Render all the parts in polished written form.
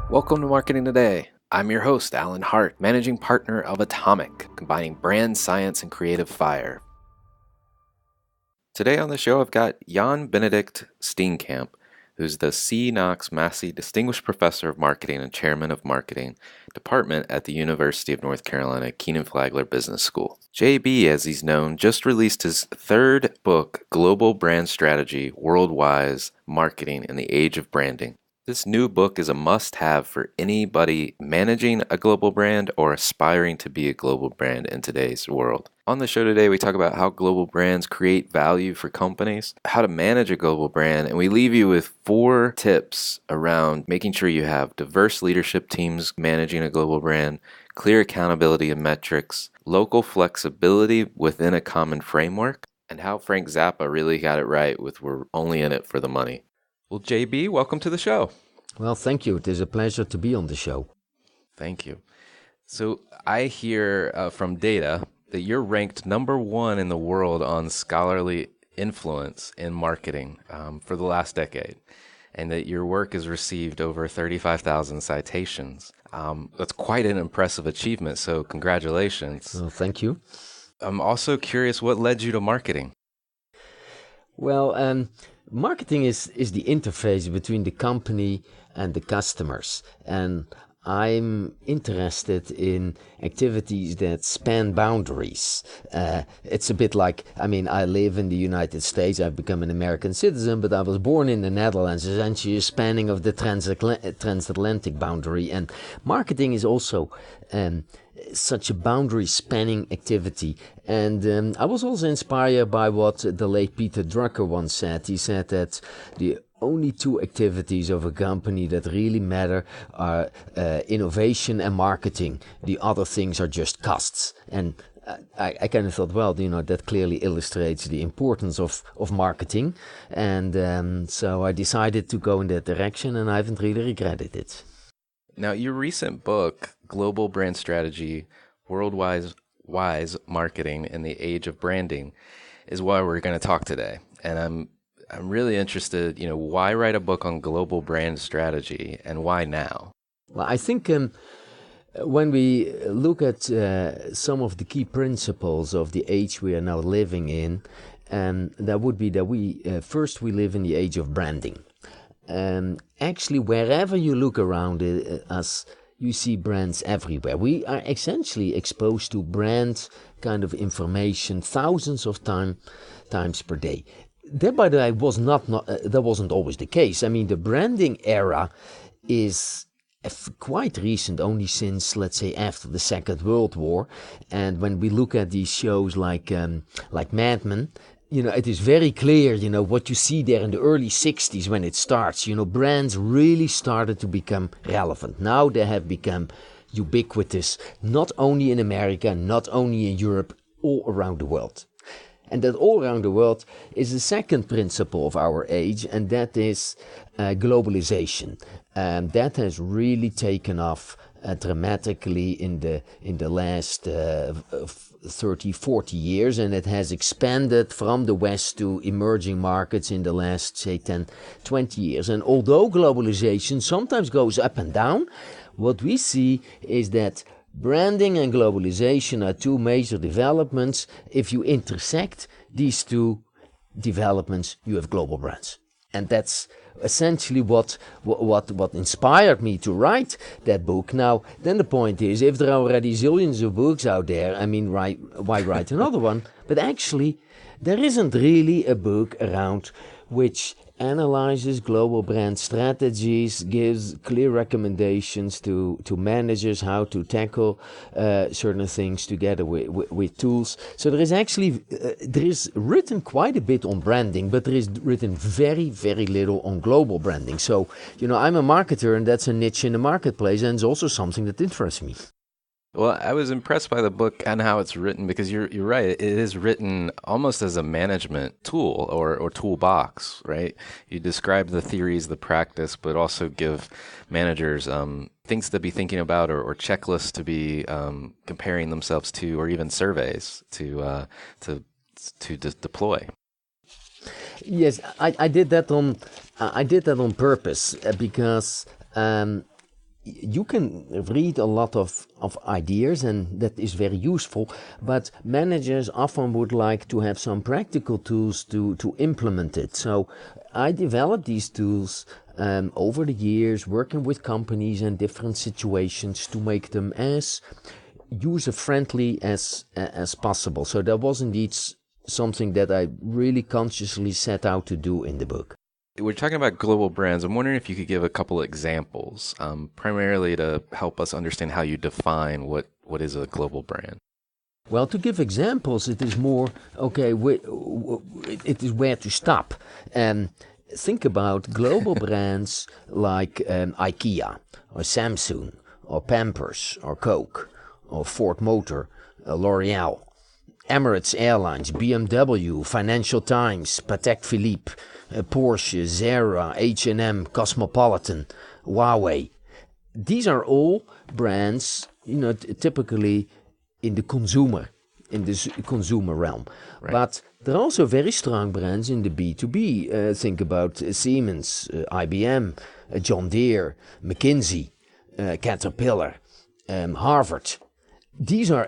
Welcome to Marketing Today. I'm your host, Alan Hart, managing partner of Atomic, combining brand science and creative fire. Today on the show, I've got Jan-Benedict Steenkamp, who's the Knox Massey Distinguished Professor of Marketing and Chairman of Marketing Department at the University of North Carolina Kenan-Flagler Business School. JB, as he's known, just released his third book, Global Brand Strategy, Worldwide Marketing in the Age of Branding. This new book is a must-have for anybody managing a global brand or aspiring to be a global brand in today's world. On the show today, we talk about how global brands create value for companies, how to manage a global brand, and we leave you with 4 tips around making sure you have diverse leadership teams managing a global brand, clear accountability and metrics, local flexibility within a common framework, and how Frank Zappa really got it right with "we're only in it for the money." Well, JB, welcome to the show. Well, thank you. It is a pleasure to be on the show. Thank you. So I hear from data that you're ranked number 1 in the world on scholarly influence in marketing for the last decade, and that your work has received over 35,000 citations. That's quite an impressive achievement, so congratulations. Well, thank you. I'm also curious, what led you to marketing? Well, marketing is the interface between the company and the customers. And I'm interested in activities that span boundaries. It's a bit like, I live in the United States. I've become an American citizen, but I was born in the Netherlands, essentially a spanning of the transatlantic boundary. And marketing is also such a boundary-spanning activity. And I was also inspired by what the late Peter Drucker once said. He said that the only 2 activities of a company that really matter are innovation and marketing. The other things are just costs. And I kind of thought, well, that clearly illustrates the importance of marketing. And so I decided to go in that direction, and I haven't really regretted it. Now, your recent book, Global Brand Strategy, Worldwide Marketing in the Age of Branding, is why we're going to talk today. And I'm really interested, why write a book on global brand strategy and why now? Well, I think when we look at some of the key principles of the age we are now living in, that would be that we live in the age of branding. Actually, wherever you look around us, you see brands everywhere. We are essentially exposed to brand kind of information thousands of times per day. That, by the way, that wasn't always the case. The branding era is quite recent, only since, let's say, after the Second World War. And when we look at these shows like Mad Men, it is very clear, what you see there in the early 60s when it starts. Brands really started to become relevant. Now they have become ubiquitous, not only in America, not only in Europe, all around the world. And that all around the world is the second principle of our age, and that is globalization. That has really taken off dramatically in the last 30, 40 years, and it has expanded from the West to emerging markets in the last, say, 10, 20 years. And although globalization sometimes goes up and down, what we see is that branding and globalization are 2 major developments. If you intersect these 2 developments, you have global brands. And that's essentially what inspired me to write that book. Now, then the point is, if there are already zillions of books out there, why write another one? But actually, there isn't really a book around which analyzes global brand strategies, gives clear recommendations to managers how to tackle certain things together with tools. So there is actually there is written quite a bit on branding, but there is written very, very little on global branding. So, I'm a marketer, and that's a niche in the marketplace, and it's also something that interests me. Well, I was impressed by the book and how it's written, because you're right. It is written almost as a management tool or toolbox, right? You describe the theories, the practice, but also give managers things to be thinking about or checklists to be comparing themselves to, or even surveys to deploy. Yes, I did that on purpose because you can read a lot of ideas, and that is very useful, but managers often would like to have some practical tools to implement it. So I developed these tools over the years, working with companies and different situations to make them as user-friendly as possible. So that was indeed something that I really consciously set out to do in the book. We're talking about global brands. I'm wondering if you could give a couple of examples, primarily to help us understand how you define what is a global brand. Well, to give examples, it is more, okay, it is where to stop. Think about global brands like IKEA or Samsung or Pampers or Coke or Ford Motor, L'Oreal, Emirates Airlines, BMW, Financial Times, Patek Philippe, Porsche, Zara, H&M, Cosmopolitan, Huawei. These are all brands, typically in the consumer realm. Right. But there are also very strong brands in the B2B. Think about Siemens, IBM, John Deere, McKinsey, Caterpillar, Harvard. These are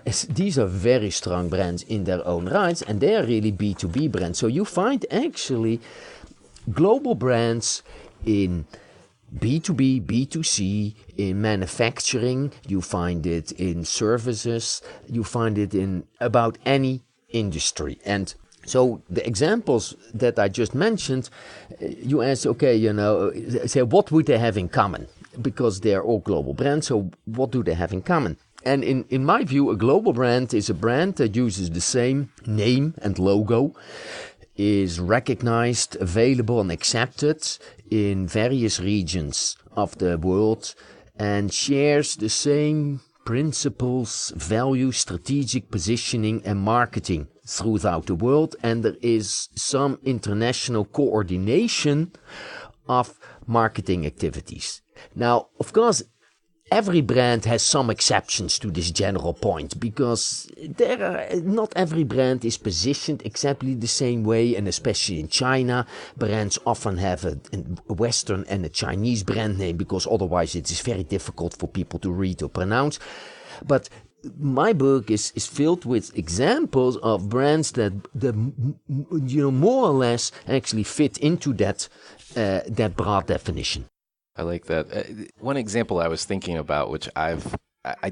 very strong brands in their own rights, and they are really B2B brands. So you find actually global brands in B2B, B2C, in manufacturing, you find it in services, you find it in about any industry. And so the examples that I just mentioned, you ask, okay, say what would they have in common? Because they're all global brands, so what do they have in common? And in my view, a global brand is a brand that uses the same name and logo, is recognized, available and accepted in various regions of the world, and shares the same principles, values, strategic positioning and marketing throughout the world, and there is some international coordination of marketing activities. Now, of course, every brand has some exceptions to this general point, because not every brand is positioned exactly the same way, and especially in China, brands often have a Western and a Chinese brand name, because otherwise it is very difficult for people to read or pronounce. But my book is filled with examples of brands that more or less actually fit into that broad definition. I like that. One example I was thinking about, which I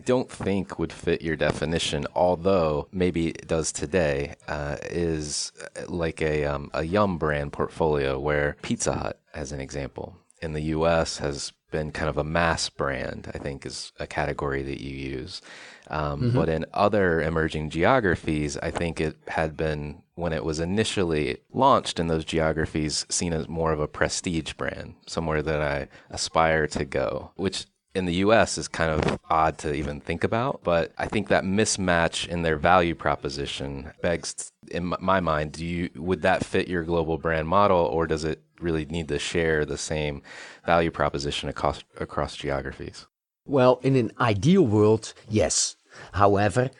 don't think would fit your definition, although maybe it does today, is like a Yum brand portfolio, where Pizza Hut, as an example, in the U.S. has been kind of a mass brand, I think is a category that you use. But in other emerging geographies, I think it had been, when it was initially launched in those geographies, seen as more of a prestige brand, somewhere that I aspire to go, which in the U.S. is kind of odd to even think about. But I think that mismatch in their value proposition begs, in my mind, would that fit your global brand model, or does it really need to share the same value proposition across geographies? Well, in an ideal world, yes. However,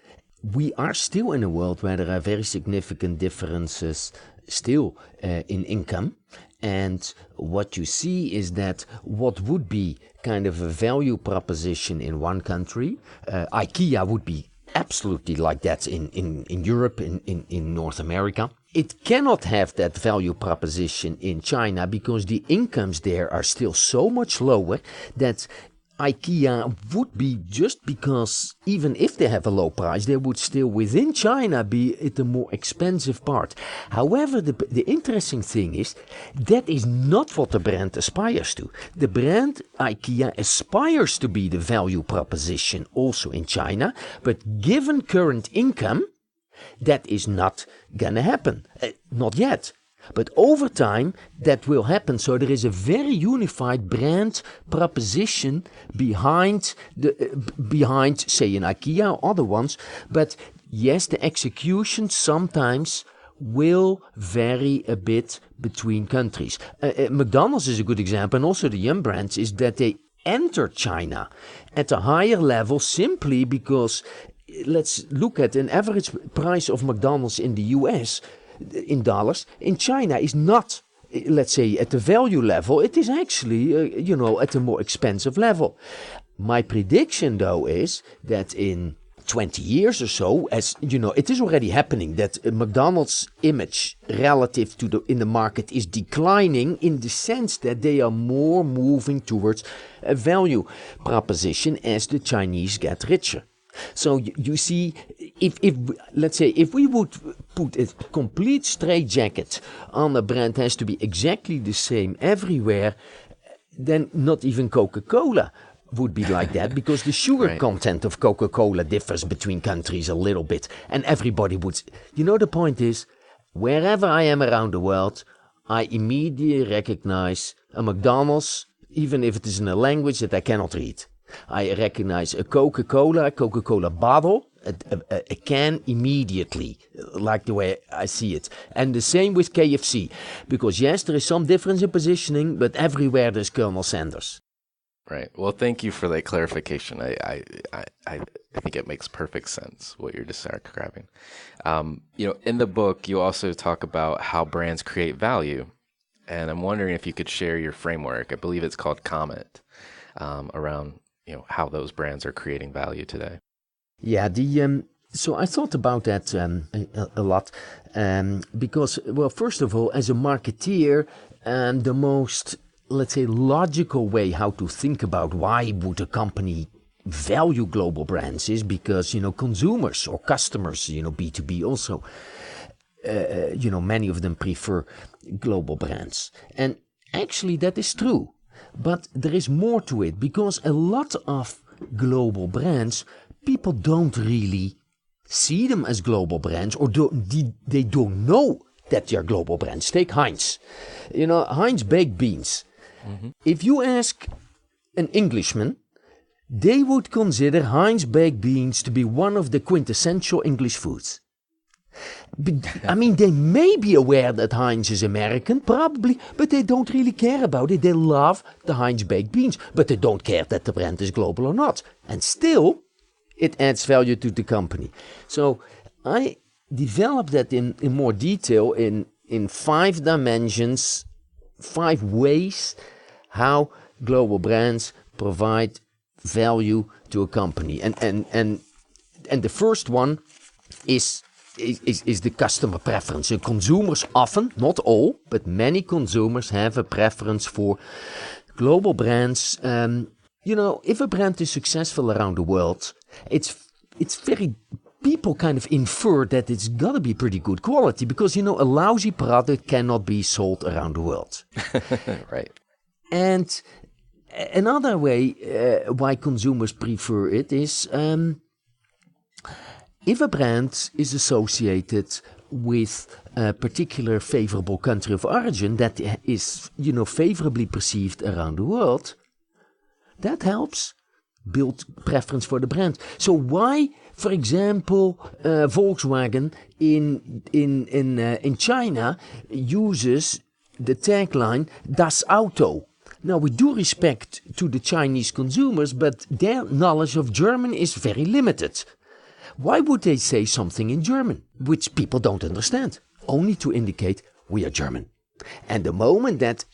we are still in a world where there are very significant differences still in income. And what you see is that what would be kind of a value proposition in one country, IKEA would be absolutely like that in Europe, in North America. It cannot have that value proposition in China, because the incomes there are still so much lower that IKEA would be, just because even if they have a low price, they would still within China be at the more expensive part. However, the interesting thing is that is not what the brand aspires to. The brand IKEA aspires to be the value proposition also in China, but given current income, that is not gonna happen. Not yet. But over time, that will happen. So there is a very unified brand proposition behind, say, an IKEA or other ones. But yes, the execution sometimes will vary a bit between countries. McDonald's is a good example, and also the Yum brands, is that they enter China at a higher level simply because, let's look at an average price of McDonald's in the US in dollars. In China is not, let's say, at the value level. It is actually, at a more expensive level. My prediction, though, is that in 20 years or so, as you know, it is already happening that McDonald's image relative to in the market is declining in the sense that they are more moving towards a value proposition as the Chinese get richer. So you see, if let's say if we would put a complete straitjacket on a brand has to be exactly the same everywhere, then not even Coca-Cola would be like that, because the sugar content of Coca-Cola differs between countries a little bit, and everybody would. You know, the point is, wherever I am around the world, I immediately recognize a McDonald's, even if it is in a language that I cannot read. I recognize a Coca-Cola bottle, a can immediately, like the way I see it. And the same with KFC, because yes, there is some difference in positioning, but everywhere there's Colonel Sanders. Right. Well, thank you for that clarification. I think it makes perfect sense what you're describing. In the book, you also talk about how brands create value, and I'm wondering if you could share your framework. I believe it's called COMET, around how those brands are creating value today. Yeah, so I thought about that a lot, because, well, first of all, as a marketeer, the most, let's say, logical way how to think about why would a company value global brands is because, consumers or customers, B2B also, many of them prefer global brands. And actually that is true. But there is more to it, because a lot of global brands, people don't really see them as global brands, or they don't know that they are global brands. Take Heinz. Heinz baked beans. Mm-hmm. If you ask an Englishman, they would consider Heinz baked beans to be one of the quintessential English foods. I mean, they may be aware that Heinz is American, probably, but they don't really care about it. They love the Heinz baked beans, but they don't care that the brand is global or not. And still, it adds value to the company. So I developed that in more detail in 5 dimensions, 5 ways how global brands provide value to a company. And the first one is the customer preference. And consumers often, not all, but many consumers have a preference for global brands. If a brand is successful around the world, it's very, people kind of infer that it's got to be pretty good quality, because, a lousy product cannot be sold around the world. Right. And another way why consumers prefer it is if a brand is associated with a particular favorable country of origin that is, favorably perceived around the world, that helps build preference for the brand. So why, for example, Volkswagen in China uses the tagline Das Auto? Now, we do respect to the Chinese consumers, but their knowledge of German is very limited. Why would they say something in German, which people don't understand? Only to indicate we are German. And the moment that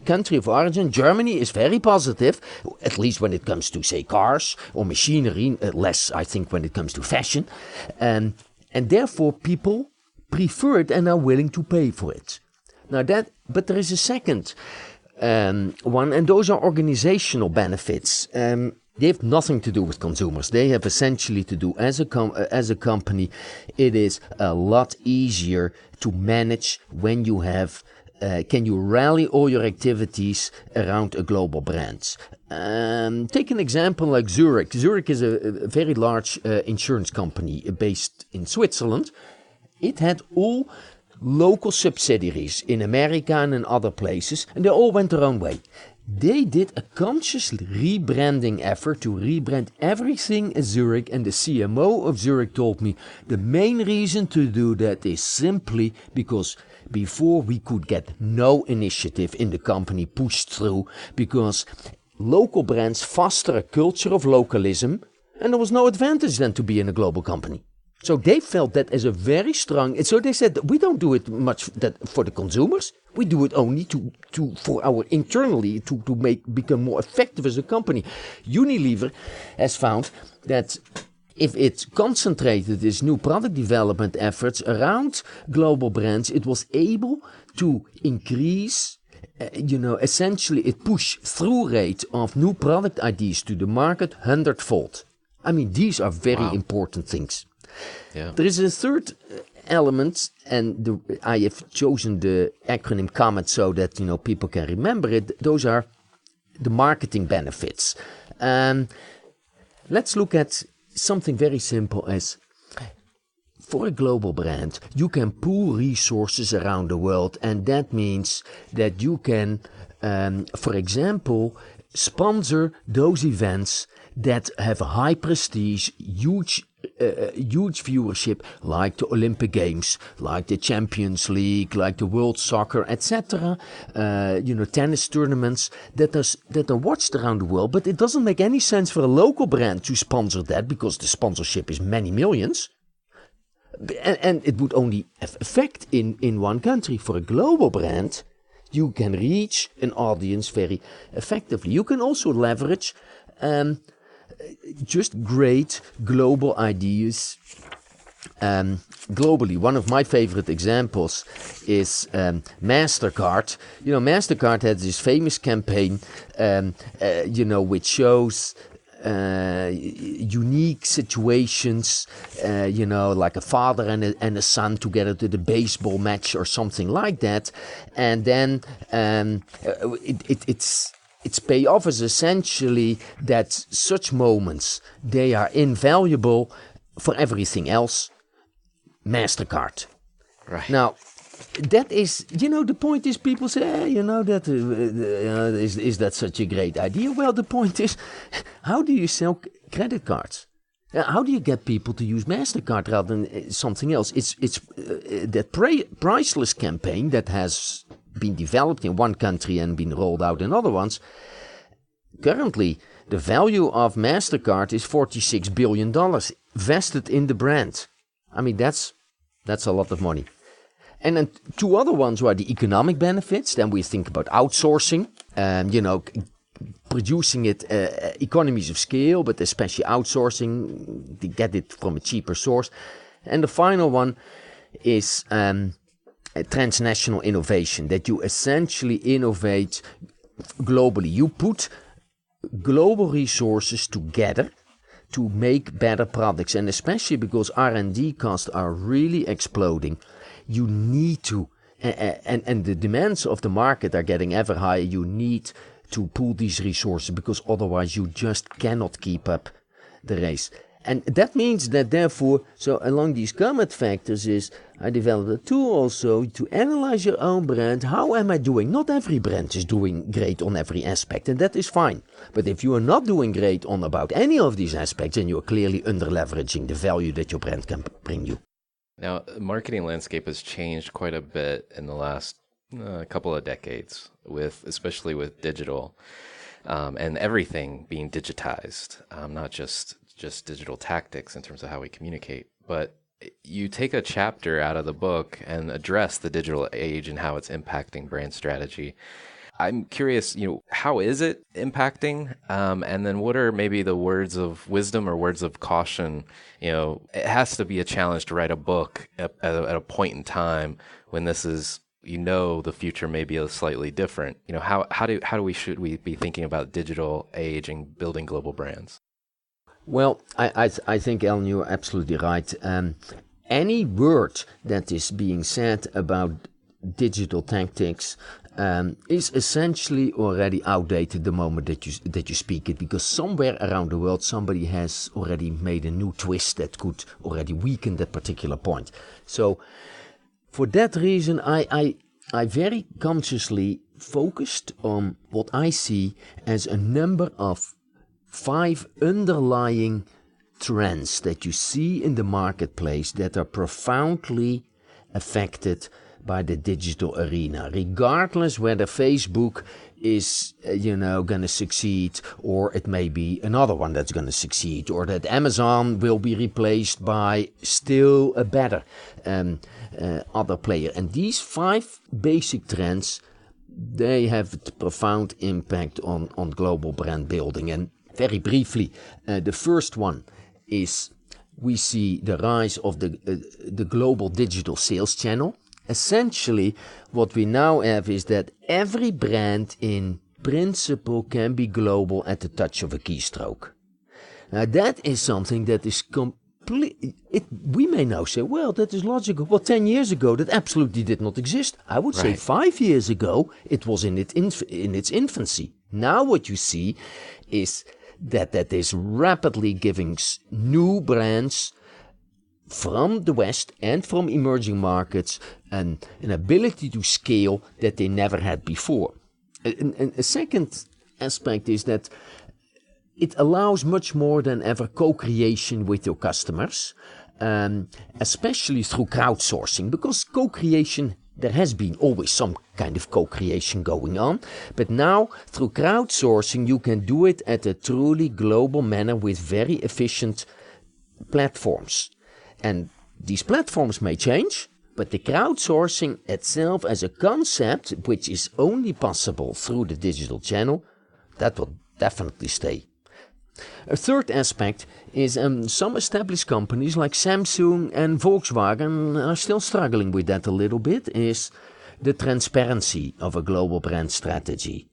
country of origin, Germany, is very positive, at least when it comes to, say, cars or machinery, less, I think, when it comes to fashion, and therefore people prefer it and are willing to pay for it. Now but there is a second one, and those are organizational benefits. They have nothing to do with consumers. They have essentially to do, as a company, it is a lot easier to manage when you have, can you rally all your activities around a global brand. Take an example like Zurich. Zurich is a very large insurance company based in Switzerland. It had all local subsidiaries in America and in other places, and they all went their own way. They did a conscious rebranding effort to rebrand everything as Zurich, and the CMO of Zurich told me the main reason to do that is simply because before we could get no initiative in the company pushed through, because local brands foster a culture of localism, and there was no advantage then to be in a global company. So they felt that as a very strong, so they said, we don't do it much for the consumers, We do it only for our internally to become more effective as a company. Unilever has found that if it concentrated its new product development efforts around global brands, it was able to increase, essentially it push through rate of new product ideas to the market 100-fold. I mean, these are very important things. Yeah. There is a third element, and I have chosen the acronym COMET so that people can remember it. Those are the marketing benefits. Let's look at something very simple as, for a global brand, you can pool resources around the world, and that means that you can, for example, sponsor those events that have a high prestige, huge viewership, like the Olympic Games, like the Champions League, like the World Soccer, etc. Tennis tournaments that are watched around the world. But it doesn't make any sense for a local brand to sponsor that because the sponsorship is many millions. And it would only have effect in one country. For a global brand, you can reach an audience very effectively. You can also leverage just great global ideas globally. One of my favorite examples is MasterCard. MasterCard had this famous campaign, which shows unique situations, like a father and a son together to the baseball match or something like that. And then its payoff is essentially that such moments, they are invaluable for everything else. MasterCard. Right. Now, that is, the point is people say, is that such a great idea? Well, the point is, how do you sell credit cards? How do you get people to use MasterCard rather than something else? It's that priceless campaign that has been developed in one country and been rolled out in other ones. Currently, the value of MasterCard is $46 billion vested in the brand. I mean, that's a lot of money. And then two other ones were the economic benefits. Then we think about outsourcing, producing it, economies of scale, but especially outsourcing to get it from a cheaper source. And the final one is transnational innovation, that you essentially innovate globally. You put global resources together to make better products, and especially because R&D costs are really exploding, you need to, and the demands of the market are getting ever higher, you need to pool these resources because otherwise you just cannot keep up the race. And that means that therefore, so along these COMET factors is, I developed a tool also to analyze your own brand. How am I doing? Not every brand is doing great on every aspect, and that is fine. But if you are not doing great on about any of these aspects, then you are clearly under-leveraging the value that your brand can bring you. Now, the marketing landscape has changed quite a bit in the last couple of decades, especially with digital and everything being digitized, not just digital tactics in terms of how we communicate, but you take a chapter out of the book and address the digital age and how it's impacting brand strategy. I'm curious, how is it impacting? And then what are maybe the words of wisdom or words of caution? It has to be a challenge to write a book at a point in time when this is, the future may be slightly different. Should we be thinking about digital age and building global brands? Well, I think, Ellen, you're absolutely right. Any word that is being said about digital tactics is essentially already outdated the moment that you speak it, because somewhere around the world somebody has already made a new twist that could already weaken that particular point. So, for that reason, I very consciously focused on what I see as a number of 5 underlying trends that you see in the marketplace that are profoundly affected by the digital arena, regardless whether Facebook is, going to succeed, or it may be another one that's going to succeed, or that Amazon will be replaced by still a better other player. And these 5 basic trends, they have a profound impact on global brand building. And very briefly, the first one is we see the rise of the global digital sales channel. Essentially, what we now have is that every brand in principle can be global at the touch of a keystroke. Now, that is something that is we may now say, well, that is logical. Well, 10 years ago, that absolutely did not exist. I would say 5 years ago, it was in its infancy. Now what you see is that is rapidly giving new brands from the West and from emerging markets an ability to scale that they never had before. And a second aspect is that it allows much more than ever co-creation with your customers, especially through crowdsourcing, because co-creation, there has been always some kind of co-creation going on, but now through crowdsourcing you can do it at a truly global manner with very efficient platforms. And these platforms may change, but the crowdsourcing itself as a concept, which is only possible through the digital channel, that will definitely stay. A third aspect is some established companies like Samsung and Volkswagen are still struggling with that a little bit, is the transparency of a global brand strategy.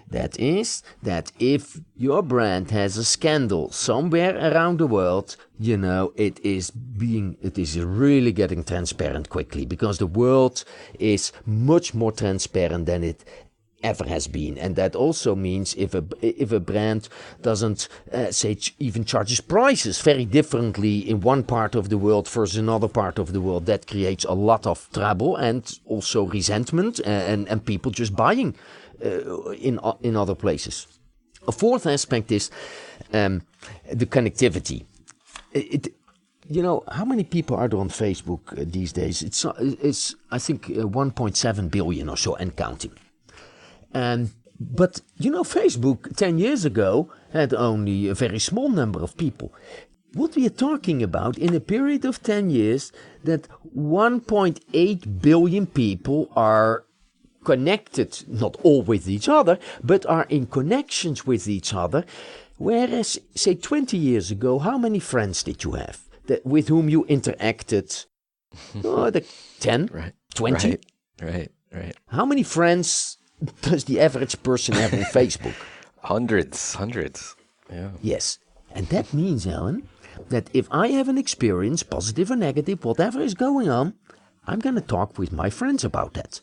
That is, that if your brand has a scandal somewhere around the world, it is really getting transparent quickly, because the world is much more transparent than it ever has been. And that also means if a brand doesn't even charges prices very differently in one part of the world versus another part of the world, that creates a lot of trouble and also resentment and people just buying in other places. A fourth aspect is the connectivity. How many people are there on Facebook these days? It's I think 1.7 billion or so and counting. But Facebook 10 years ago had only a very small number of people. What we are talking about in a period of 10 years, that 1.8 billion people are connected, not all with each other, but are in connections with each other. Whereas, say, 20 years ago, how many friends did you have with whom you interacted? 10, right. 20? Right. How many friends does the average person have on Facebook? Hundreds. Yeah. Yes. And that means, Alan, that if I have an experience, positive or negative, whatever is going on, I'm going to talk with my friends about that.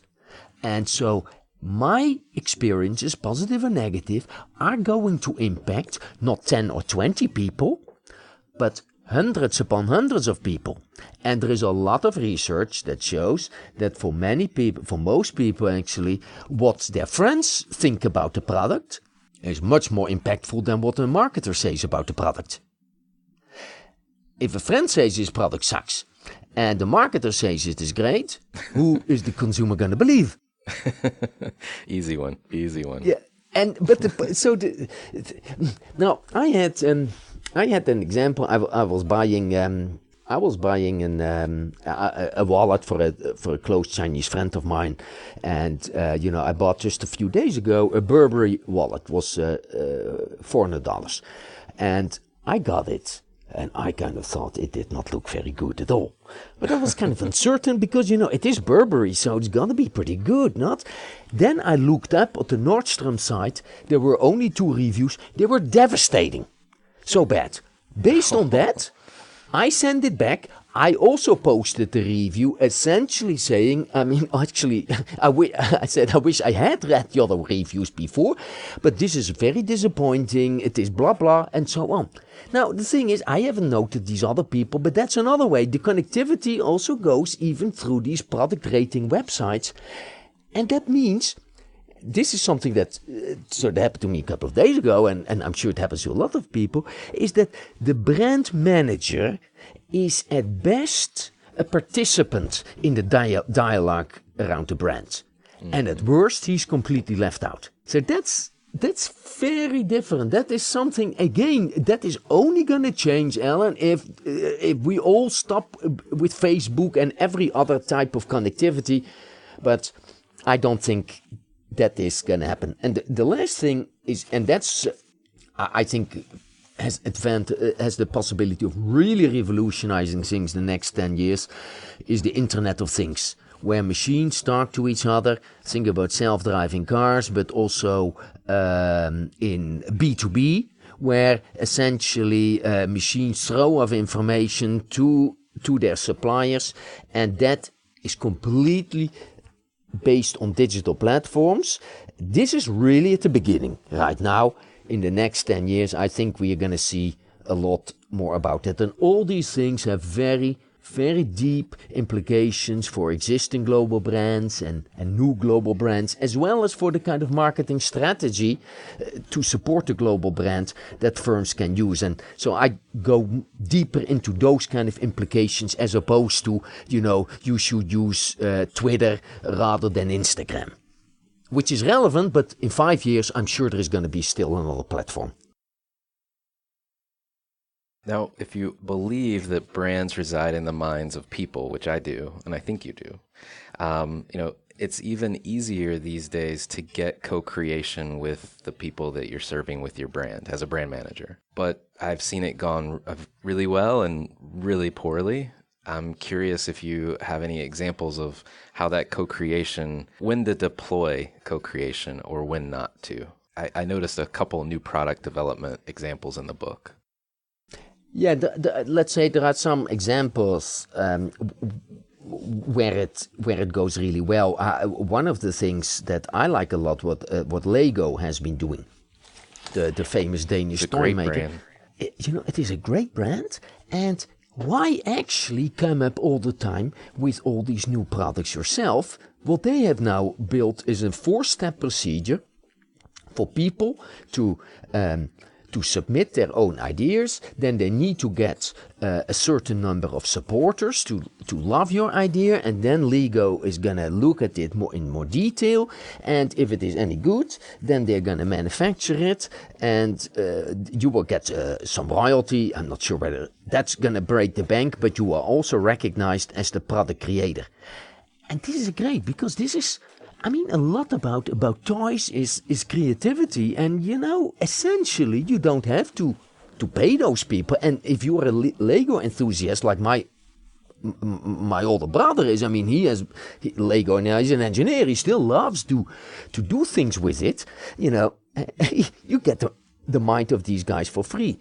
And so my experiences, positive or negative, are going to impact not 10 or 20 people, but hundreds upon hundreds of people. And there is a lot of research that shows that for many people, for most people actually, what their friends think about the product is much more impactful than what a marketer says about the product. If a friend says his product sucks and the marketer says it is great, who is the consumer going to believe? Easy one. Yeah, now I had an example. I was buying a wallet for a close Chinese friend of mine, and I bought just a few days ago a Burberry wallet. It was $400, and I got it. And I kind of thought it did not look very good at all. But I was kind of uncertain because, it is Burberry, so it's going to be pretty good, not? Then I looked up at the Nordstrom site. There were only 2 reviews. They were devastating. So bad. Based on that, I sent it back. I also posted the review essentially saying, I said I wish I had read the other reviews before, but this is very disappointing, it is blah blah, and so on. Now, the thing is, I haven't noted these other people, but that's another way. The connectivity also goes even through these product rating websites, and that means, this is something that sort of happened to me a couple of days ago, and I'm sure it happens to a lot of people, is that the brand manager is at best a participant in the dialogue around the brand. And at worst, he's completely left out. So that's very different. That is something, again, that is only going to change, Alan, if we all stop with Facebook and every other type of connectivity. But I don't think that is going to happen. And the last thing is, and that's, I think, has the possibility of really revolutionizing things the next 10 years, is the Internet of Things, where machines talk to each other. Think about self-driving cars, but also in B2B, where essentially machines throw off information to their suppliers, and that is completely based on digital platforms. This is really at the beginning. Right now, in the next 10 years, I think we are going to see a lot more about that. And all these things have very, very deep implications for existing global brands and new global brands, as well as for the kind of marketing strategy to support the global brand that firms can use. And so I go deeper into those kind of implications, as opposed to, you should use Twitter rather than Instagram, which is relevant, but in 5 years, I'm sure there is going to be still another platform. Now, if you believe that brands reside in the minds of people, which I do, and I think you do, it's even easier these days to get co-creation with the people that you're serving with your brand as a brand manager. But I've seen it gone really well and really poorly. I'm curious if you have any examples of how that co-creation, when to deploy co-creation or when not to. I noticed a couple new product development examples in the book. Yeah, let's say there are some examples where it goes really well. One of the things that I like a lot, what Lego has been doing, the famous Danish toy maker. It is a great brand, and why actually come up all the time with all these new products yourself? What they have now built is a 4-step procedure for people to submit their own ideas. Then they need to get a certain number of supporters to love your idea, and then Lego is gonna look at it in more detail, and if it is any good, then they're gonna manufacture it, and you will get some royalty. I'm not sure whether that's gonna break the bank, but you are also recognized as the product creator. And this is great, because this is, a lot about toys is creativity, and essentially you don't have to pay those people. And if you're a Lego enthusiast like my older brother is, he has Lego, and he's an engineer. He still loves to do things with it. You get the mind of these guys for free.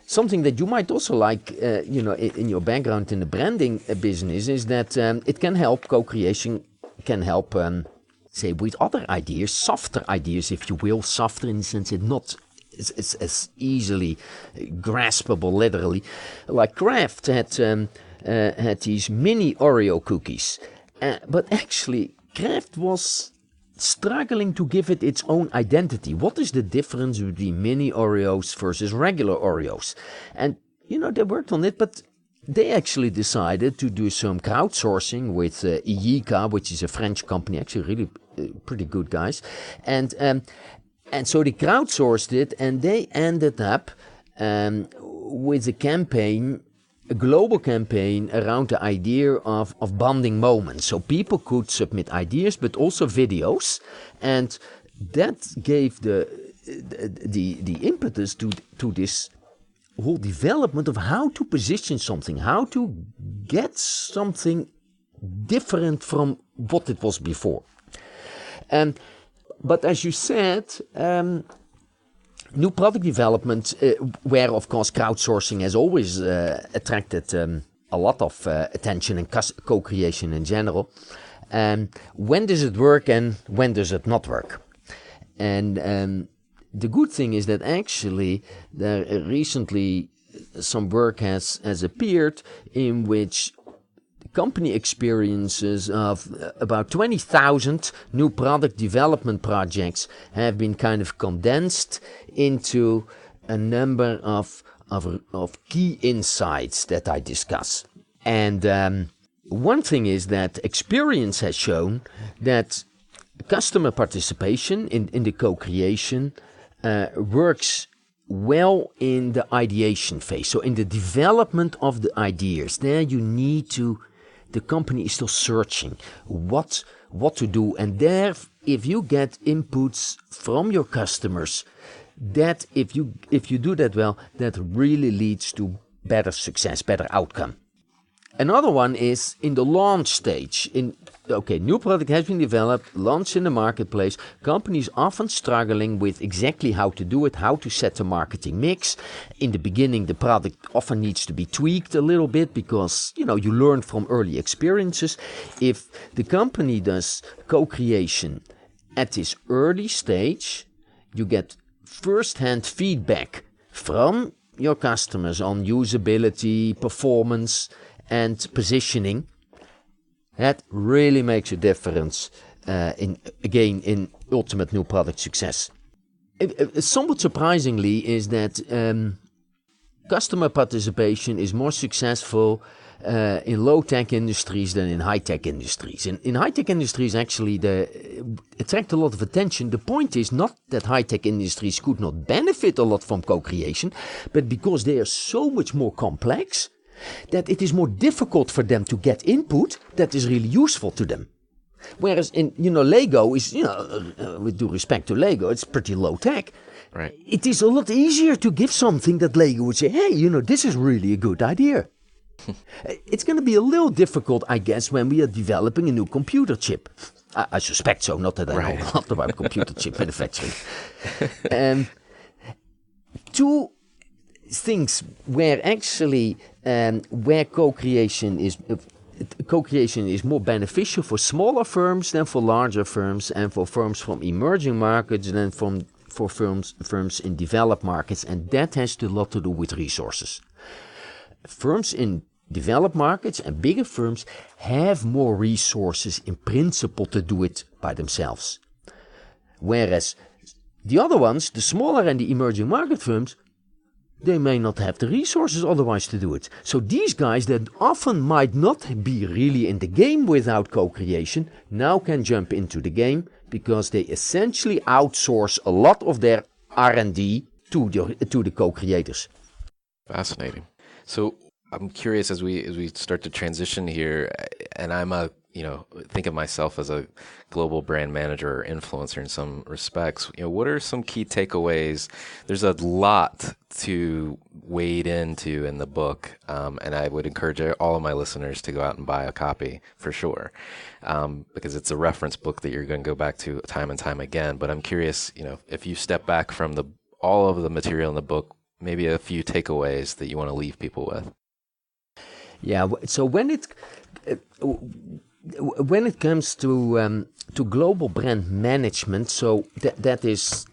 Something that you might also like, in your background in the branding business, is that it can help co-creation. Can help, say, with other ideas, softer ideas, if you will. Softer in the sense it's not as easily graspable, literally. Like Kraft had these mini Oreo cookies, but actually Kraft was struggling to give it its own identity. What is the difference between mini Oreos versus regular Oreos? And they worked on it, but they actually decided to do some crowdsourcing with IICA, which is a French company, actually really pretty good guys. And so they crowdsourced it, and they ended up with a global campaign around the idea of bonding moments. So people could submit ideas, but also videos. And that gave the impetus to this whole development of how to position something, how to get something different from what it was before. But as you said, new product development, where of course crowdsourcing has always attracted a lot of attention, and co-creation in general. When does it work and when does it not work? And the good thing is that actually there recently some work has appeared in which company experiences of about 20,000 new product development projects have been kind of condensed into a number of key insights that I discuss. And one thing is that experience has shown that customer participation in the co-creation works well in the ideation phase. So in the development of the ideas, there you need to, the company is still searching what to do. And there, if you get inputs from your customers, that if you do that well, that really leads to better success, better outcome. Another one is in the launch stage. New product has been developed, launched in the marketplace. Companies often struggling with exactly how to do it, how to set the marketing mix. In the beginning, the product often needs to be tweaked a little bit because, you learn from early experiences. If the company does co-creation at this early stage, you get first-hand feedback from your customers on usability, performance, and positioning. That really makes a difference in ultimate new product success. Somewhat surprisingly is that customer participation is more successful in low-tech industries than in high-tech industries. In high-tech industries, actually, attract a lot of attention. The point is not that high-tech industries could not benefit a lot from co-creation, but because they are so much more complex, that it is more difficult for them to get input that is really useful to them. Whereas in, Lego is, with due respect to Lego, it's pretty low tech. Right. It is a lot easier to give something that Lego would say, hey, this is really a good idea. It's going to be a little difficult, I guess, when we are developing a new computer chip. I suspect so, not that I know a lot about computer chip manufacturing. Two things where actually where co-creation is more beneficial for smaller firms than for larger firms, and for firms from emerging markets than for firms in developed markets, and that has a lot to do with resources. Firms in developed markets and bigger firms have more resources in principle to do it by themselves. Whereas the other ones, the smaller and the emerging market firms, they may not have the resources otherwise to do it. So these guys that often might not be really in the game without co-creation now can jump into the game because they essentially outsource a lot of their R&D to the co-creators. Fascinating. So I'm curious as we start to transition here, and I'm think of myself as a global brand manager or influencer in some respects. What are some key takeaways? There's a lot to wade into in the book, and I would encourage all of my listeners to go out and buy a copy for sure, because it's a reference book that you're going to go back to time and time again. But I'm curious, if you step back from all of the material in the book, maybe a few takeaways that you want to leave people with. Yeah. So when it comes to global brand management, so that is,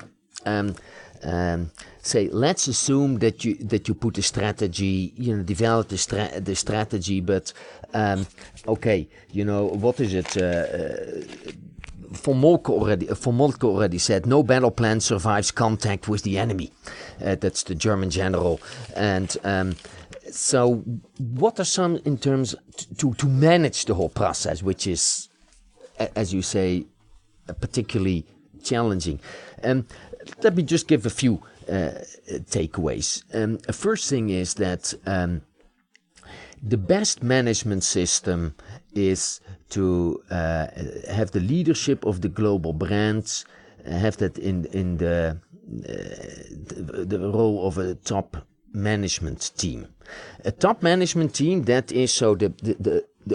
say, let's assume that you put a strategy, develop the strategy, but what is it? Von Moltke already said, no battle plan survives contact with the enemy. That's the German general. And so what are some in terms to manage the whole process, which is, as you say, particularly challenging? Let me just give a few takeaways. First thing is that the best management system is to have the leadership of the global brands, have that in the role of a top management team. A top management team, that is so the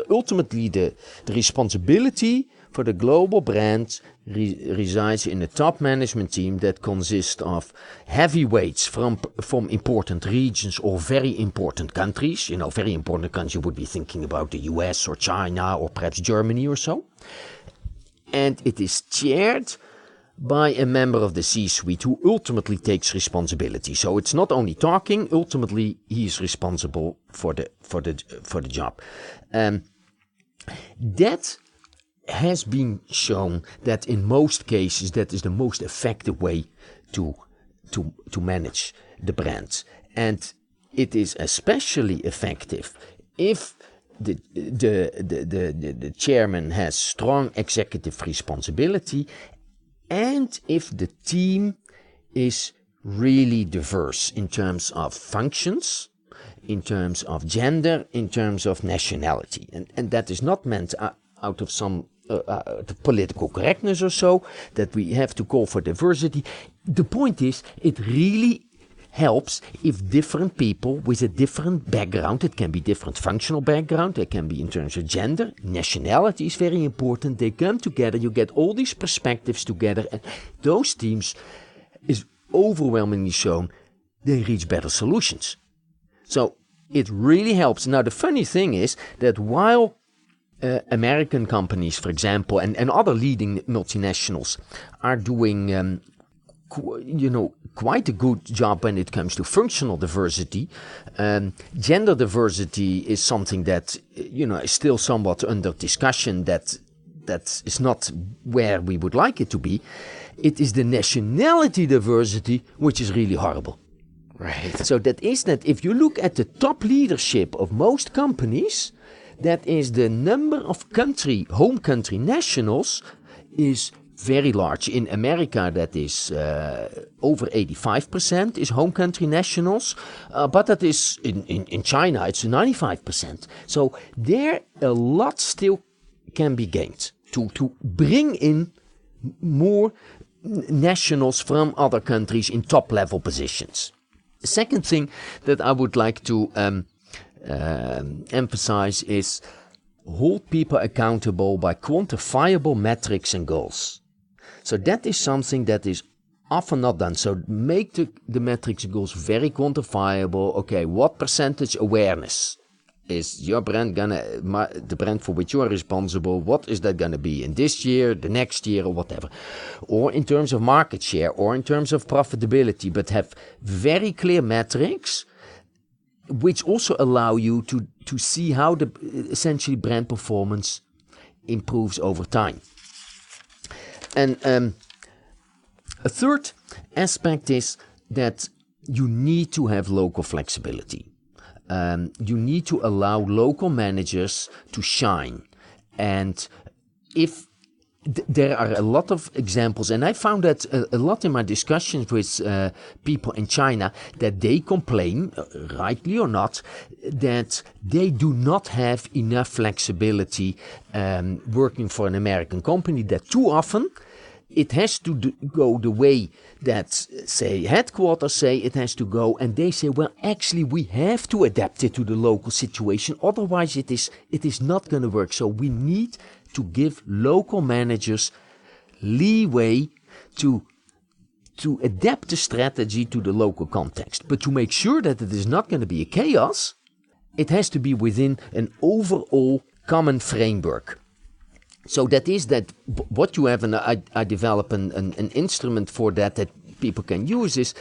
ultimately the responsibility for the global brand resides in a top management team that consists of heavyweights from important regions or very important countries. Very important countries, you would be thinking about the US or China or perhaps Germany or so. And it is chaired by a member of the C-suite who ultimately takes responsibility. So it's not only talking, ultimately he is responsible for the job. That has been shown that in most cases that is the most effective way to manage the brand. And it is especially effective if the chairman has strong executive responsibility, and if the team is really diverse in terms of functions, in terms of gender, in terms of nationality. And that is not meant out of some political correctness or so, that we have to call for diversity. The point is, it really helps if different people with a different background, it can be different functional background, it can be in terms of gender, nationality is very important, they come together, you get all these perspectives together, and those teams is overwhelmingly shown they reach better solutions. So it really helps. Now the funny thing is that while American companies, for example, and other leading multinationals are doing quite a good job when it comes to functional diversity. Gender diversity is something that is still somewhat under discussion. That is not where we would like it to be. It is the nationality diversity which is really horrible. Right. So that is that if you look at the top leadership of most companies, that is the number of home country nationals is very large. In America, that is over 85% is home country nationals, but that is in China, it's 95%. So there a lot still can be gained to bring in more nationals from other countries in top level positions. The second thing that I would like to emphasize is hold people accountable by quantifiable metrics and goals. So that is something that is often not done. So make the metrics and goals very quantifiable. Okay, what percentage awareness is your brand the brand for which you are responsible, what is that gonna be in this year, the next year, or whatever? Or in terms of market share, or in terms of profitability, but have very clear metrics which also allow you to see how the essentially brand performance improves over time. And a third aspect is that you need to have local flexibility. You need to allow local managers to shine. And if there are a lot of examples, and I found that a lot in my discussions with people in China, that they complain, rightly or not, that they do not have enough flexibility working for an American company, that too often it has to go the way that, say, headquarters say it has to go, and they say, well, actually, we have to adapt it to the local situation, otherwise it is not going to work. So we need to give local managers leeway to adapt the strategy to the local context. But to make sure that it is not going to be a chaos, it has to be within an overall common framework. So that is that what you have, and I develop an instrument for that people can use is,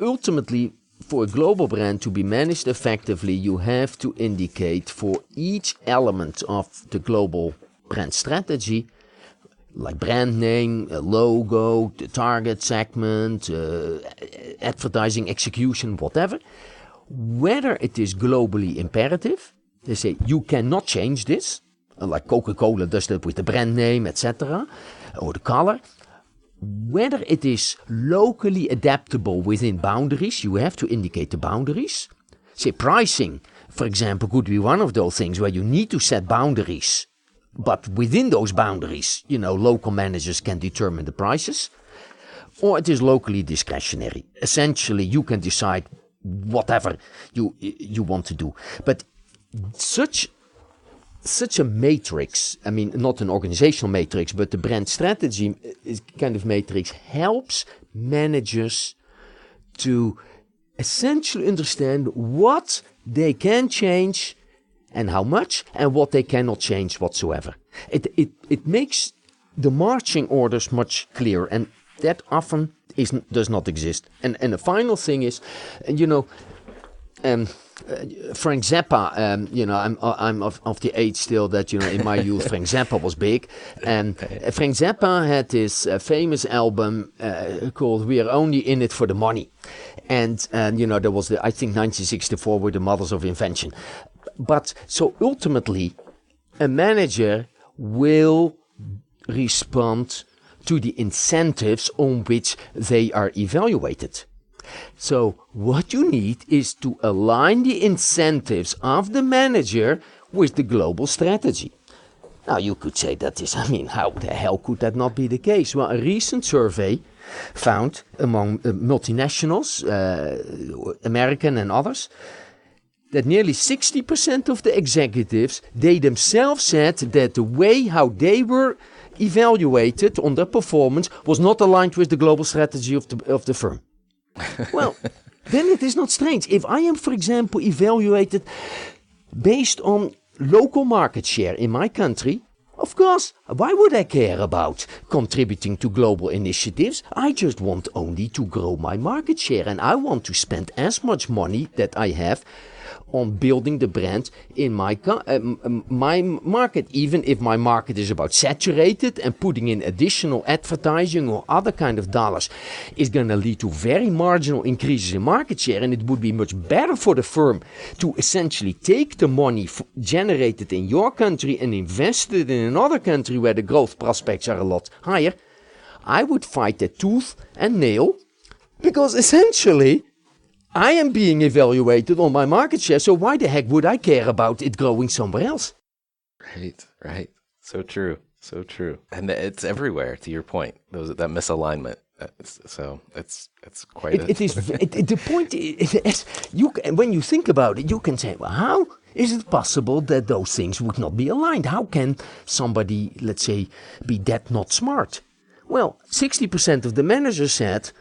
ultimately, for a global brand to be managed effectively, you have to indicate for each element of the global brand strategy, like brand name, a logo, the target segment, advertising execution, whatever, whether it is globally imperative. They say, you cannot change this. Like Coca-Cola does that with the brand name, etc., or the color. Whether it is locally adaptable within boundaries, you have to indicate the boundaries. Say pricing, for example, could be one of those things where you need to set boundaries. But within those boundaries, local managers can determine the prices. Or it is locally discretionary. Essentially, you can decide whatever you want to do. But such a matrix, I mean, not an organizational matrix, but the brand strategy kind of matrix helps managers to essentially understand what they can change and how much, and what they cannot change whatsoever. It makes the marching orders much clearer, and that often does not exist. And the final thing is, Frank Zappa, I'm of the age still that, in my youth, Frank Zappa was big. And Frank Zappa had this famous album called We Are Only In It For The Money. And, there was I think 1964 were the Mothers of Invention. but so ultimately, a manager will respond to the incentives on which they are evaluated. So what you need is to align the incentives of the manager with the global strategy. Now you could say that is, how the hell could that not be the case? Well, a recent survey found among multinationals, American and others, that nearly 60% of the executives, they themselves said that the way how they were evaluated on their performance was not aligned with the global strategy of the firm. Well, then it is not strange. If I am, for example, evaluated based on local market share in my country, of course, why would I care about contributing to global initiatives? I just want only to grow my market share, and I want to spend as much money that I have on building the brand in my market, even if my market is about saturated, and putting in additional advertising or other kind of dollars is going to lead to very marginal increases in market share, and it would be much better for the firm to essentially take the money generated in your country and invest it in another country where the growth prospects are a lot higher. I would fight that tooth and nail, because essentially I am being evaluated on my market share, so why the heck would I care about it growing somewhere else? Right. So true. And it's everywhere, to your point, that misalignment. So it's quite the point is, when you think about it, you can say, well, how is it possible that those things would not be aligned? How can somebody, let's say, be that not smart? Well, 60% of the managers said,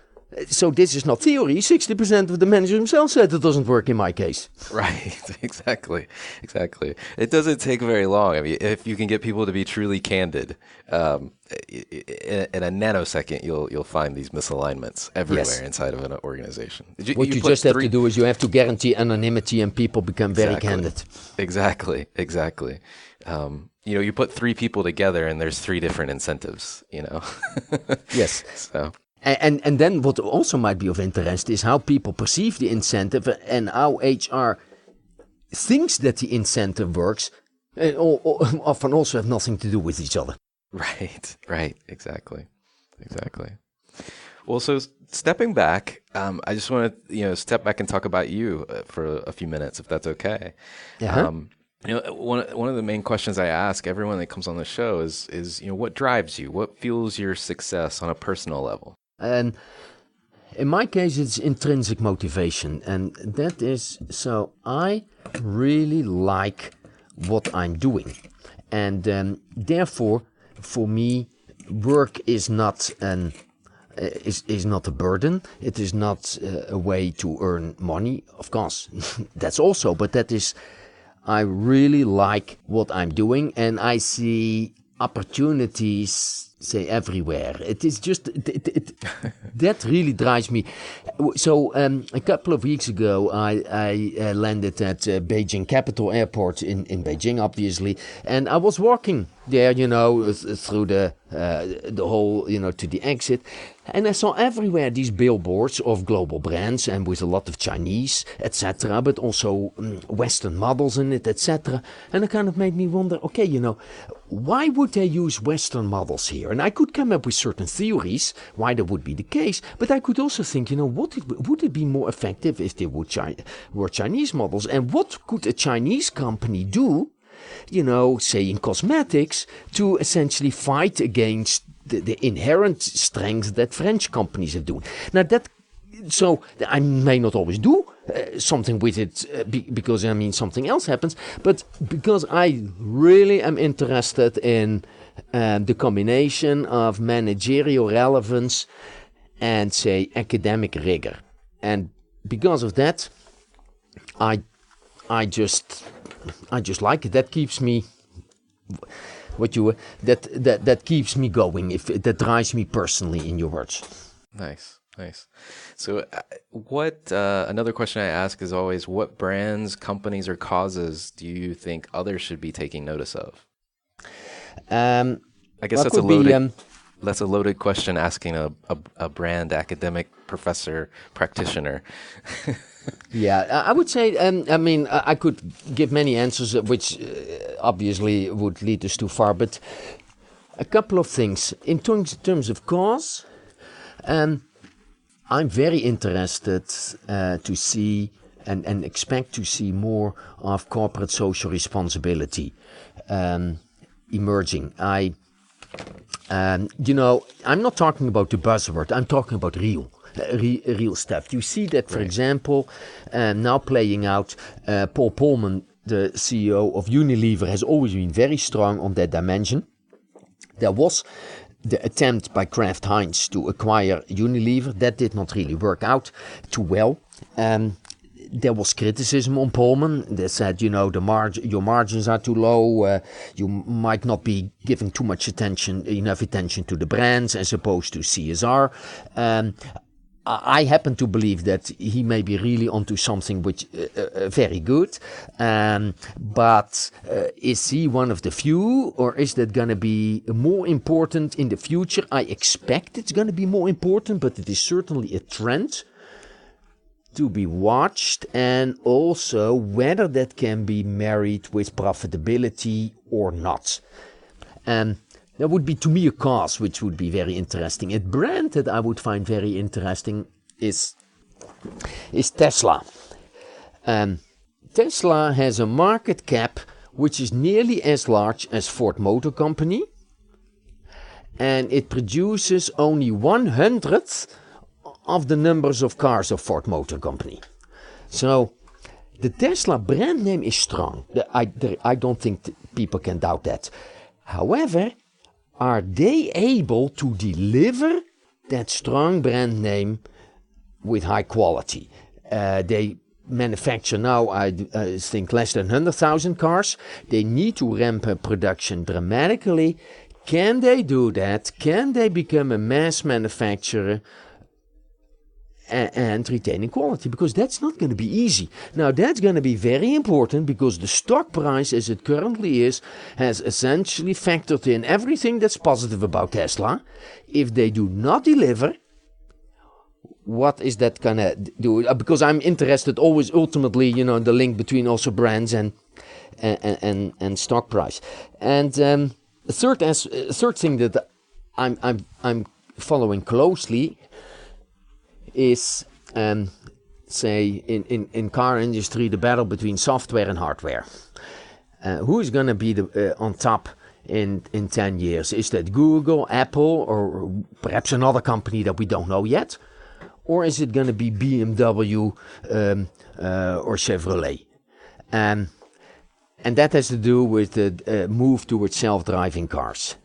so this is not theory, 60% of the managers themselves said it doesn't work in my case. Right, exactly. It doesn't take very long. If you can get people to be truly candid, in a nanosecond, you'll find these misalignments everywhere inside of an organization. What you just have to do is you have to guarantee anonymity, and people become very candid. Exactly. You put three people together, and there's three different incentives. Yes. So. And then what also might be of interest is how people perceive the incentive and how HR thinks that the incentive works, often also have nothing to do with each other. Right. Exactly. Well, so stepping back, I just want to step back and talk about you for a few minutes, if that's okay. Uh-huh. One of the main questions I ask everyone that comes on the show is what drives you? What fuels your success on a personal level? And in my case, it's intrinsic motivation. And that is, so I really like what I'm doing. And therefore, for me, work is not is not a burden. It is not a way to earn money. Of course, that's also, but that is, I really like what I'm doing, and I see opportunities, say, everywhere. It is just that really drives me. So a couple of weeks ago, I landed at Beijing Capital Airport in Beijing, obviously, and I was walking there, through the whole, to the exit, and I saw everywhere these billboards of global brands, and with a lot of Chinese, etc., but also Western models in it, etc. And it kind of made me wonder, okay, why would they use Western models here? And I could come up with certain theories why that would be the case, but I could also think, would it be more effective if they were Chinese models? And what could a Chinese company do, say in cosmetics, to essentially fight against the inherent strength that French companies are doing? Now so I may not always do something with it because something else happens, but because I really am interested in the combination of managerial relevance and, say, academic rigor, and because of that, I just like it. That keeps me that keeps me going. If that drives me personally, in your words. Nice. So what another question I ask is always, what brands, companies, or causes do you think others should be taking notice of? I guess that's a loaded That's a loaded question asking a brand academic professor practitioner. Yeah, I would say, I mean, I could give many answers, which obviously would lead us too far, but a couple of things. In terms of cause, I'm very interested to see and expect to see more of corporate social responsibility emerging. I'm not talking about the buzzword. I'm talking about real stuff. You see that, for example, now playing out. Paul Polman, the CEO of Unilever, has always been very strong on that dimension. There was the attempt by Kraft Heinz to acquire Unilever. That did not really work out too well. There was criticism on Pullman. They said, your margins are too low. You might not be giving too much enough attention to the brands as opposed to CSR. I happen to believe that he may be really onto something which very good. But is he one of the few, or is that going to be more important in the future? I expect it's going to be more important, but it is certainly a trend to be watched, and also whether that can be married with profitability or not. That would be, to me, a cause which would be very interesting. A brand that I would find very interesting is Tesla. Tesla has a market cap which is nearly as large as Ford Motor Company, and it produces only 1/100th of the numbers of cars of Ford Motor Company. So the Tesla brand name is strong. I don't think people can doubt that. However, are they able to deliver that strong brand name with high quality? They manufacture now, I think, less than 100,000 cars. They need to ramp up production dramatically. Can they do that? Can they become a mass manufacturer and retaining quality? Because that's not going to be easy. Now, that's going to be very important because the stock price as it currently is has essentially factored in everything that's positive about Tesla. If they do not deliver, what is that going to do? Because I'm interested always ultimately, in the link between also brands and stock price. And the third thing that I'm following closely is, say, in car industry, the battle between software and hardware. Who is going to be on top in 10 years? Is that Google, Apple, or perhaps another company that we don't know yet? Or is it going to be BMW or Chevrolet? And that has to do with the move towards self-driving cars.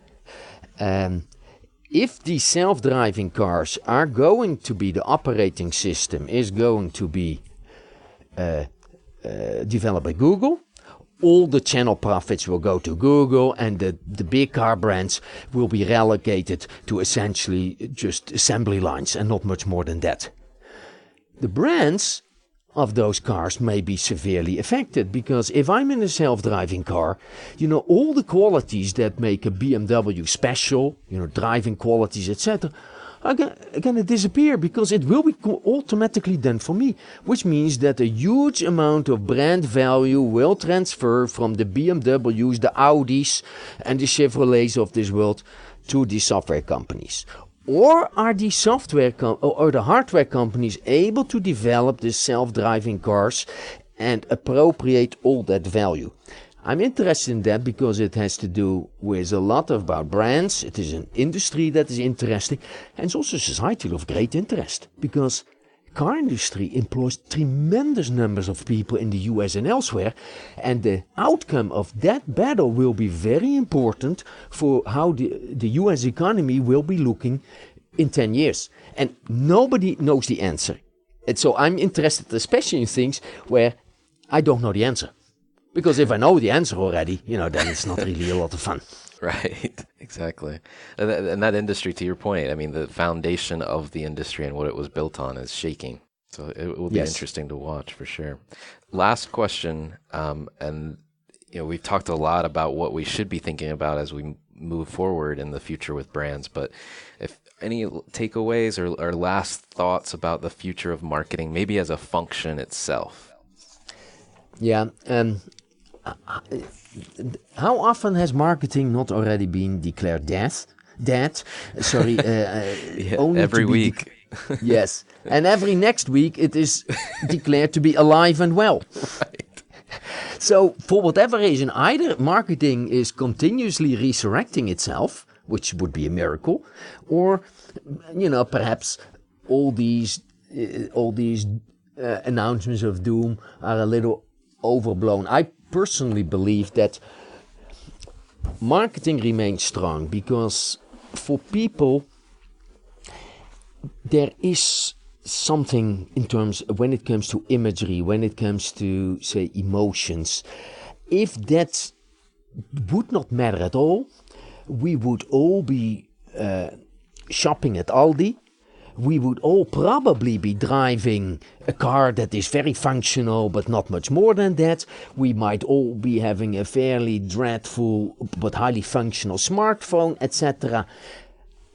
If these self-driving cars are going to be, the operating system is going to be developed by Google, all the channel profits will go to Google, and the big car brands will be relegated to essentially just assembly lines and not much more than that. The brands of those cars may be severely affected, because if I'm in a self-driving car, all the qualities that make a BMW special, driving qualities, etc., are going to disappear, because it will be automatically done for me, which means that a huge amount of brand value will transfer from the BMWs, the Audis, and the Chevrolets of this world to these software companies. Or are these software or the hardware companies able to develop these self-driving cars and appropriate all that value? I'm interested in that because it has to do with a lot about brands. It is an industry that is interesting, and it's also a society of great interest, because car industry employs tremendous numbers of people in the US and elsewhere, and the outcome of that battle will be very important for how the US economy will be looking in 10 years. And nobody knows the answer. And so I'm interested especially in things where I don't know the answer. Because if I know the answer already, then it's not really a lot of fun. Right, exactly. And that industry, to your point, I mean, the foundation of the industry and what it was built on is shaking. So it will be interesting to watch for sure. Last question, and we've talked a lot about what we should be thinking about as we move forward in the future with brands. But if any takeaways or last thoughts about the future of marketing, maybe as a function itself? Yeah. How often has marketing not already been declared dead? Sorry, only every week. Yes, and every next week it is declared to be alive and well. Right. So for whatever reason, either marketing is continuously resurrecting itself, which would be a miracle, or perhaps all these announcements of doom are a little overblown. I personally believe that marketing remains strong because for people there is something in terms when it comes to imagery, when it comes to, say, emotions. If that would not matter at all, we would all be shopping at Aldi. We would all probably be driving a car that is very functional, but not much more than that. We might all be having a fairly dreadful but highly functional smartphone, etc.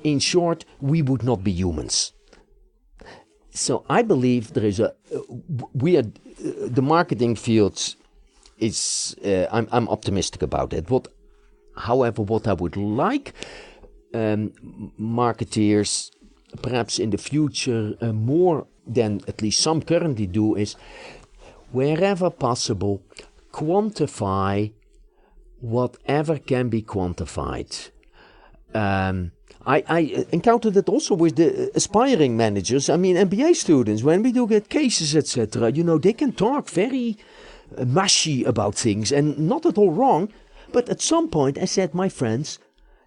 In short, we would not be humans. So I believe there is the marketing field is. I'm optimistic about it. However, what I would like marketeers, perhaps in the future, more than at least some currently do, is wherever possible, quantify whatever can be quantified. I encountered it also with the aspiring managers. I mean, MBA students, when we do get cases, etc., they can talk very mushy about things and not at all wrong. But at some point, I said, my friends,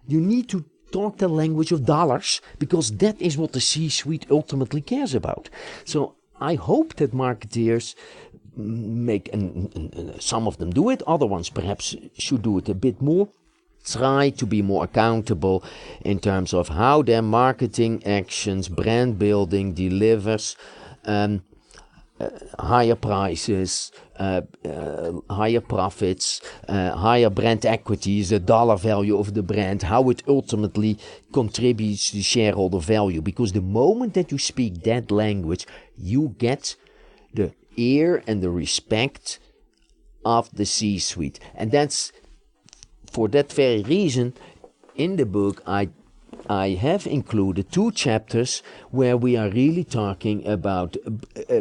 you need to talk the language of dollars, because that is what the C-suite ultimately cares about. So I hope that marketeers make, and some of them do it, other ones perhaps should do it a bit more, try to be more accountable in terms of how their marketing actions, brand building delivers higher prices, higher profits, higher brand equities, the dollar value of the brand, how it ultimately contributes to shareholder value. Because the moment that you speak that language, you get the ear and the respect of the C-suite. And that's for that very reason, in the book, I have included 2 chapters where we are really talking about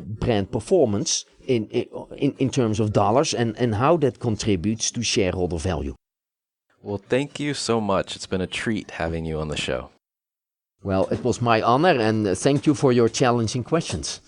brand performance in terms of dollars and how that contributes to shareholder value. Well, thank you so much. It's been a treat having you on the show. Well, it was my honor, and thank you for your challenging questions.